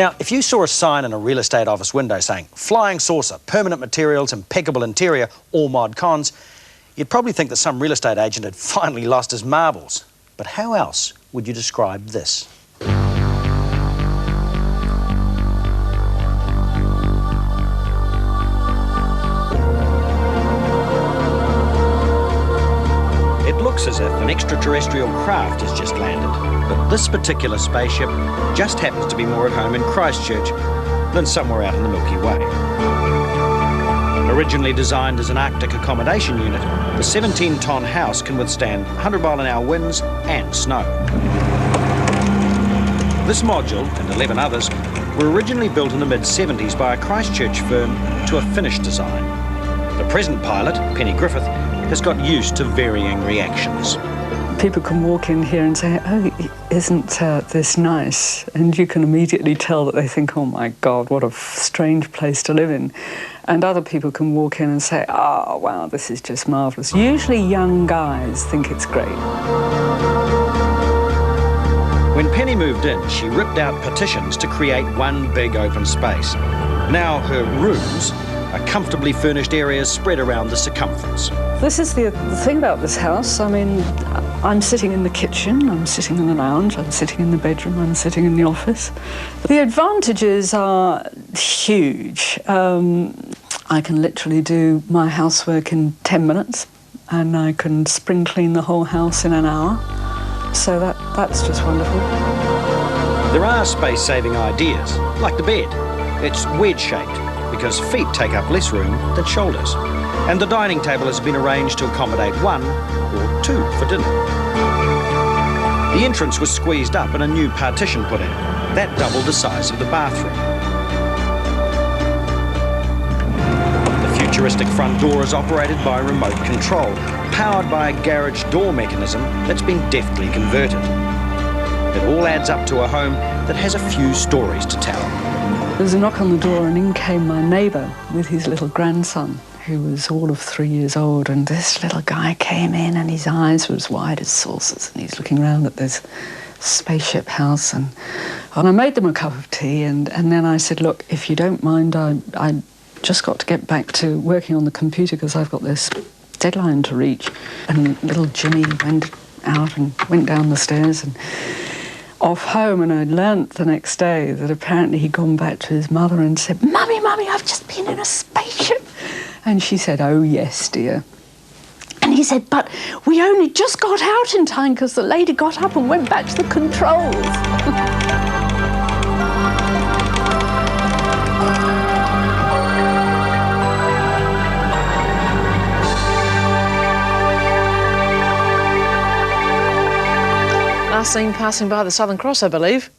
Now, if you saw a sign in a real estate office window saying, flying saucer, permanent materials, impeccable interior, all mod cons, you'd probably think that some real estate agent had finally lost his marbles. But how else would you describe this? It looks as if an extraterrestrial craft has just landed, but this particular spaceship just happens to be more at home in Christchurch than somewhere out in the Milky Way. Originally designed as an Arctic accommodation unit, the 17-ton house can withstand 100-mile-an-hour winds and snow. This module, and 11 others, were originally built in the mid-70s by a Christchurch firm to a finished design. The present pilot, Penny Griffith, has got used to varying reactions. People can walk in here and say, oh, isn't this nice? And you can immediately tell that they think, oh my God, what a strange place to live in. And other people can walk in and say, oh, wow, this is just marvellous. Usually young guys think it's great. When Penny moved in, she ripped out partitions to create one big open space. Now her rooms are comfortably furnished areas spread around the circumference. This is the thing about this house. I mean, I'm sitting in the kitchen, I'm sitting in the lounge, I'm sitting in the bedroom, I'm sitting in the office. The advantages are huge. I can literally do my housework in 10 minutes and I can spring clean the whole house in an hour. So that's just wonderful. There are space-saving ideas, like the bed. It's wedge-shaped because feet take up less room than shoulders. And the dining table has been arranged to accommodate one or two for dinner. The entrance was squeezed up and a new partition put in. That doubled the size of the bathroom. The futuristic front door is operated by remote control, powered by a garage door mechanism that's been deftly converted. It all adds up to a home that has a few stories to tell. There was a knock on the door and in came my neighbour with his little grandson, who was all of 3 years old, and this little guy came in and his eyes were as wide as saucers and he's looking around at this spaceship house and I made them a cup of tea and then I said, look, if you don't mind, I just got to get back to working on the computer because I've got this deadline to reach. And little Jimmy went out and went down the stairs and off home, and I learnt the next day that apparently he'd gone back to his mother and said, Mummy, Mummy, I've just been in a spaceship. And she said, oh, yes, dear. And he said, but we only just got out in time because the lady got up and went back to the controls. Last seen passing by the Southern Cross, I believe.